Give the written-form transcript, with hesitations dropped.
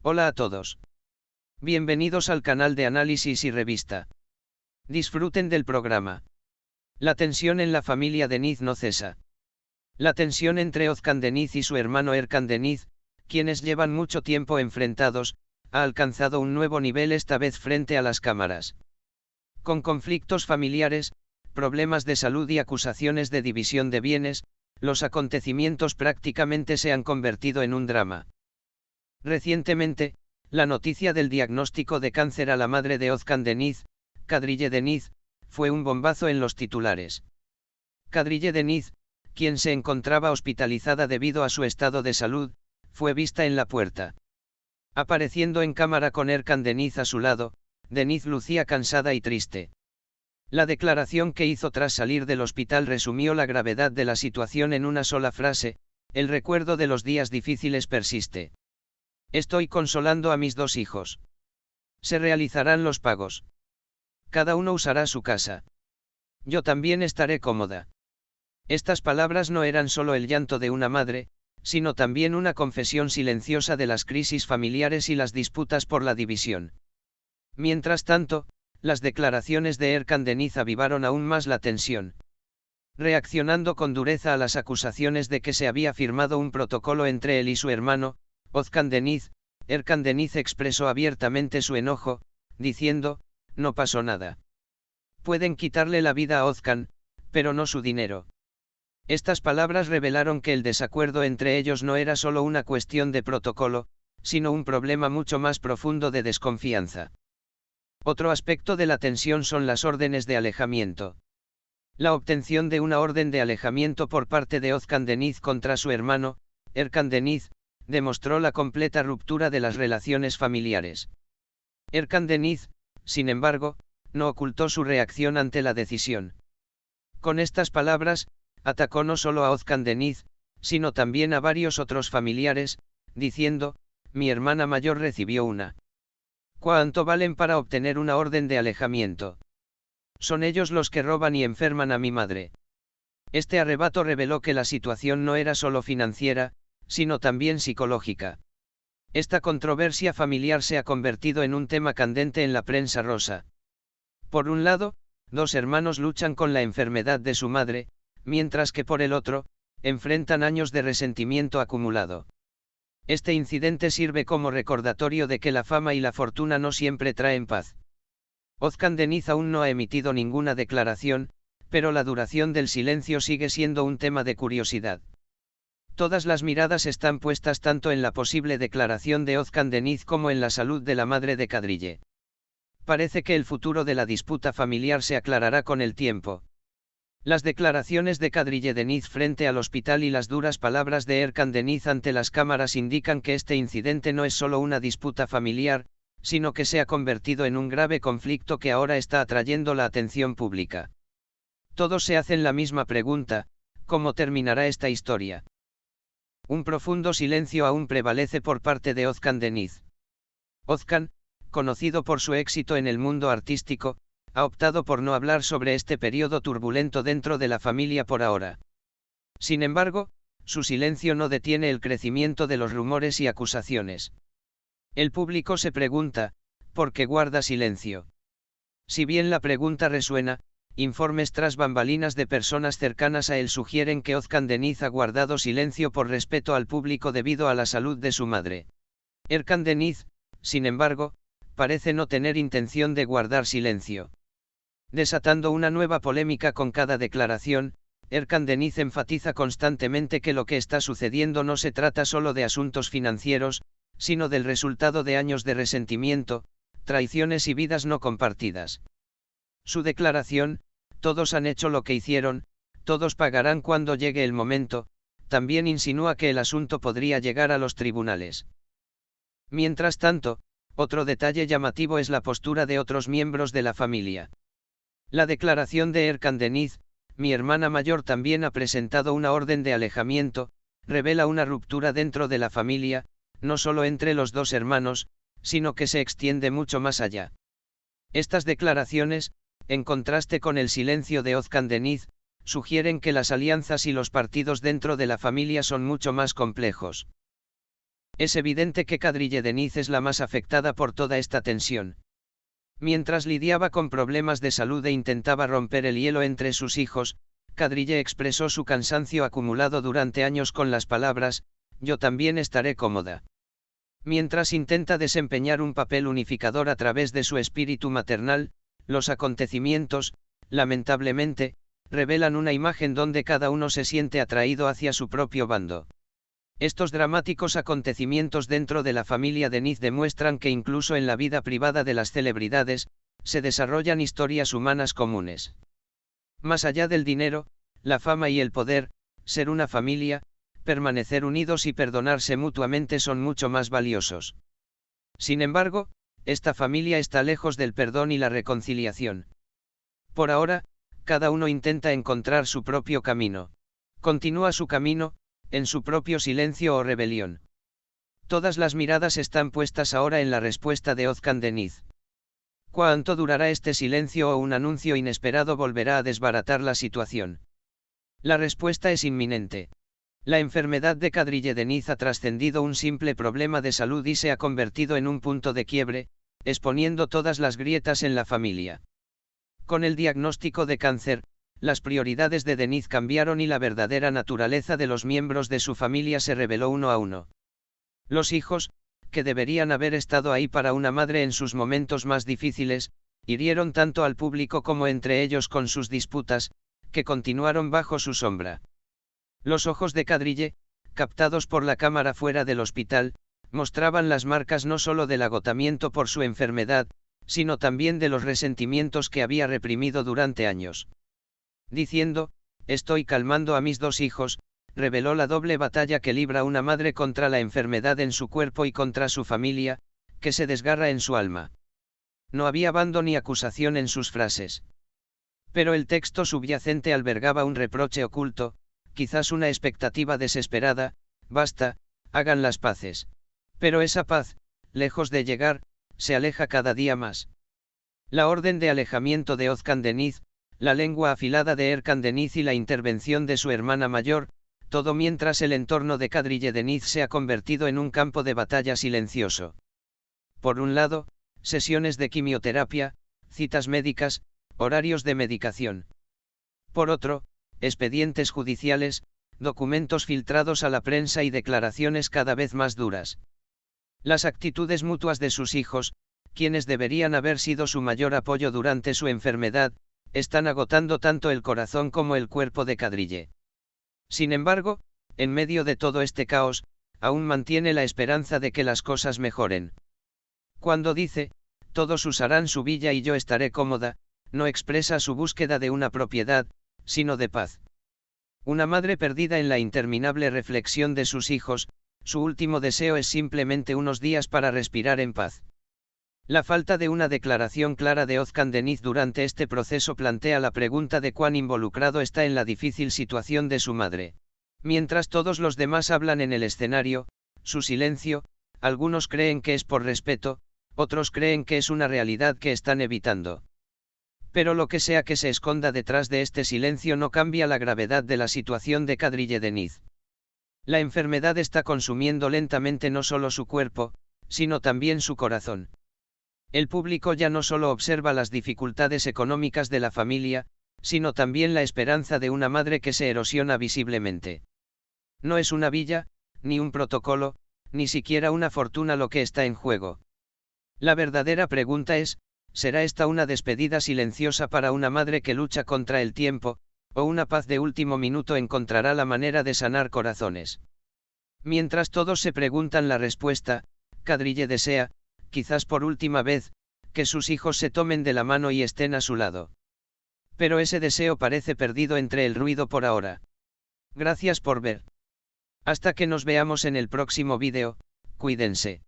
Hola a todos. Bienvenidos al canal de análisis y revista. Disfruten del programa. La tensión en la familia Deniz no cesa. La tensión entre Özkan Deniz y su hermano Erkan Deniz, quienes llevan mucho tiempo enfrentados, ha alcanzado un nuevo nivel esta vez frente a las cámaras. Con conflictos familiares, problemas de salud y acusaciones de división de bienes, los acontecimientos prácticamente se han convertido en un drama. Recientemente, la noticia del diagnóstico de cáncer a la madre de Özkan Deniz, Kadriye Deniz, fue un bombazo en los titulares. Kadriye Deniz, quien se encontraba hospitalizada debido a su estado de salud, fue vista en la puerta. Apareciendo en cámara con Erkan Deniz a su lado, Deniz lucía cansada y triste. La declaración que hizo tras salir del hospital resumió la gravedad de la situación en una sola frase: el recuerdo de los días difíciles persiste. Estoy consolando a mis dos hijos. Se realizarán los pagos. Cada uno usará su casa. Yo también estaré cómoda. Estas palabras no eran solo el llanto de una madre, sino también una confesión silenciosa de las crisis familiares y las disputas por la división. Mientras tanto, las declaraciones de Erkan Deniz avivaron aún más la tensión. Reaccionando con dureza a las acusaciones de que se había firmado un protocolo entre él y su hermano, Özkan Deniz, Erkan Deniz expresó abiertamente su enojo, diciendo: no pasó nada. Pueden quitarle la vida a Özkan, pero no su dinero. Estas palabras revelaron que el desacuerdo entre ellos no era solo una cuestión de protocolo, sino un problema mucho más profundo de desconfianza. Otro aspecto de la tensión son las órdenes de alejamiento. La obtención de una orden de alejamiento por parte de Özkan Deniz contra su hermano, Erkan Deniz, demostró la completa ruptura de las relaciones familiares. Erkan Deniz, sin embargo, no ocultó su reacción ante la decisión. Con estas palabras, atacó no solo a Özkan Deniz, sino también a varios otros familiares, diciendo: mi hermana mayor recibió una. ¿Cuánto valen para obtener una orden de alejamiento? Son ellos los que roban y enferman a mi madre. Este arrebato reveló que la situación no era solo financiera, sino también psicológica. Esta controversia familiar se ha convertido en un tema candente en la prensa rosa. Por un lado, dos hermanos luchan con la enfermedad de su madre, mientras que por el otro, enfrentan años de resentimiento acumulado. Este incidente sirve como recordatorio de que la fama y la fortuna no siempre traen paz. Özkan Deniz aún no ha emitido ninguna declaración, pero la duración del silencio sigue siendo un tema de curiosidad. Todas las miradas están puestas tanto en la posible declaración de Özkan Deniz como en la salud de la madre de Kadriye. Parece que el futuro de la disputa familiar se aclarará con el tiempo. Las declaraciones de Kadriye Deniz frente al hospital y las duras palabras de Erkan Deniz ante las cámaras indican que este incidente no es solo una disputa familiar, sino que se ha convertido en un grave conflicto que ahora está atrayendo la atención pública. Todos se hacen la misma pregunta: ¿cómo terminará esta historia? Un profundo silencio aún prevalece por parte de Özkan Deniz. Özkan, conocido por su éxito en el mundo artístico, ha optado por no hablar sobre este periodo turbulento dentro de la familia por ahora. Sin embargo, su silencio no detiene el crecimiento de los rumores y acusaciones. El público se pregunta: ¿por qué guarda silencio? Si bien la pregunta resuena, informes tras bambalinas de personas cercanas a él sugieren que Özkan Deniz ha guardado silencio por respeto al público debido a la salud de su madre. Erkan Deniz, sin embargo, parece no tener intención de guardar silencio. Desatando una nueva polémica con cada declaración, Erkan Deniz enfatiza constantemente que lo que está sucediendo no se trata solo de asuntos financieros, sino del resultado de años de resentimiento, traiciones y vidas no compartidas. Su declaración: todos han hecho lo que hicieron, todos pagarán cuando llegue el momento, también insinúa que el asunto podría llegar a los tribunales. Mientras tanto, otro detalle llamativo es la postura de otros miembros de la familia. La declaración de Erkan Deniz: mi hermana mayor también ha presentado una orden de alejamiento, revela una ruptura dentro de la familia, no solo entre los dos hermanos, sino que se extiende mucho más allá. Estas declaraciones, en contraste con el silencio de Özkan Deniz, sugieren que las alianzas y los partidos dentro de la familia son mucho más complejos. Es evidente que Kadrille Deniz es la más afectada por toda esta tensión. Mientras lidiaba con problemas de salud e intentaba romper el hielo entre sus hijos, Kadrille expresó su cansancio acumulado durante años con las palabras: yo también estaré cómoda. Mientras intenta desempeñar un papel unificador a través de su espíritu maternal, los acontecimientos, lamentablemente, revelan una imagen donde cada uno se siente atraído hacia su propio bando. Estos dramáticos acontecimientos dentro de la familia Deniz demuestran que incluso en la vida privada de las celebridades, se desarrollan historias humanas comunes. Más allá del dinero, la fama y el poder, ser una familia, permanecer unidos y perdonarse mutuamente son mucho más valiosos. Sin embargo, esta familia está lejos del perdón y la reconciliación. Por ahora, cada uno intenta encontrar su propio camino. Continúa su camino, en su propio silencio o rebelión. Todas las miradas están puestas ahora en la respuesta de Özkan Deniz. ¿Cuánto durará este silencio o un anuncio inesperado volverá a desbaratar la situación? La respuesta es inminente. La enfermedad de Kadrille Deniz ha trascendido un simple problema de salud y se ha convertido en un punto de quiebre, exponiendo todas las grietas en la familia. Con el diagnóstico de cáncer, las prioridades de Deniz cambiaron y la verdadera naturaleza de los miembros de su familia se reveló uno a uno. Los hijos, que deberían haber estado ahí para una madre en sus momentos más difíciles, hirieron tanto al público como entre ellos con sus disputas, que continuaron bajo su sombra. Los ojos de Kadrille, captados por la cámara fuera del hospital, mostraban las marcas no solo del agotamiento por su enfermedad, sino también de los resentimientos que había reprimido durante años. Diciendo: estoy calmando a mis dos hijos, reveló la doble batalla que libra una madre contra la enfermedad en su cuerpo y contra su familia, que se desgarra en su alma. No había bando ni acusación en sus frases. Pero el texto subyacente albergaba un reproche oculto, quizás una expectativa desesperada: basta, hagan las paces. Pero esa paz, lejos de llegar, se aleja cada día más. La orden de alejamiento de Özkan Deniz, la lengua afilada de Erkan Deniz y la intervención de su hermana mayor, todo mientras el entorno de Kadrille Deniz se ha convertido en un campo de batalla silencioso. Por un lado, sesiones de quimioterapia, citas médicas, horarios de medicación. Por otro, expedientes judiciales, documentos filtrados a la prensa y declaraciones cada vez más duras. Las actitudes mutuas de sus hijos, quienes deberían haber sido su mayor apoyo durante su enfermedad, están agotando tanto el corazón como el cuerpo de Kadrille. Sin embargo, en medio de todo este caos, aún mantiene la esperanza de que las cosas mejoren. Cuando dice: todos usarán su villa y yo estaré cómoda, no expresa su búsqueda de una propiedad, sino de paz. Una madre perdida en la interminable reflexión de sus hijos, su último deseo es simplemente unos días para respirar en paz. La falta de una declaración clara de Özkan Deniz durante este proceso plantea la pregunta de cuán involucrado está en la difícil situación de su madre. Mientras todos los demás hablan en el escenario, su silencio, algunos creen que es por respeto, otros creen que es una realidad que están evitando. Pero lo que sea que se esconda detrás de este silencio no cambia la gravedad de la situación de Kadrille Deniz. La enfermedad está consumiendo lentamente no solo su cuerpo, sino también su corazón. El público ya no solo observa las dificultades económicas de la familia, sino también la esperanza de una madre que se erosiona visiblemente. No es una villa, ni un protocolo, ni siquiera una fortuna lo que está en juego. La verdadera pregunta es: ¿será esta una despedida silenciosa para una madre que lucha contra el tiempo, o una paz de último minuto encontrará la manera de sanar corazones? Mientras todos se preguntan la respuesta, Kadrille desea, quizás por última vez, que sus hijos se tomen de la mano y estén a su lado. Pero ese deseo parece perdido entre el ruido por ahora. Gracias por ver. Hasta que nos veamos en el próximo vídeo, cuídense.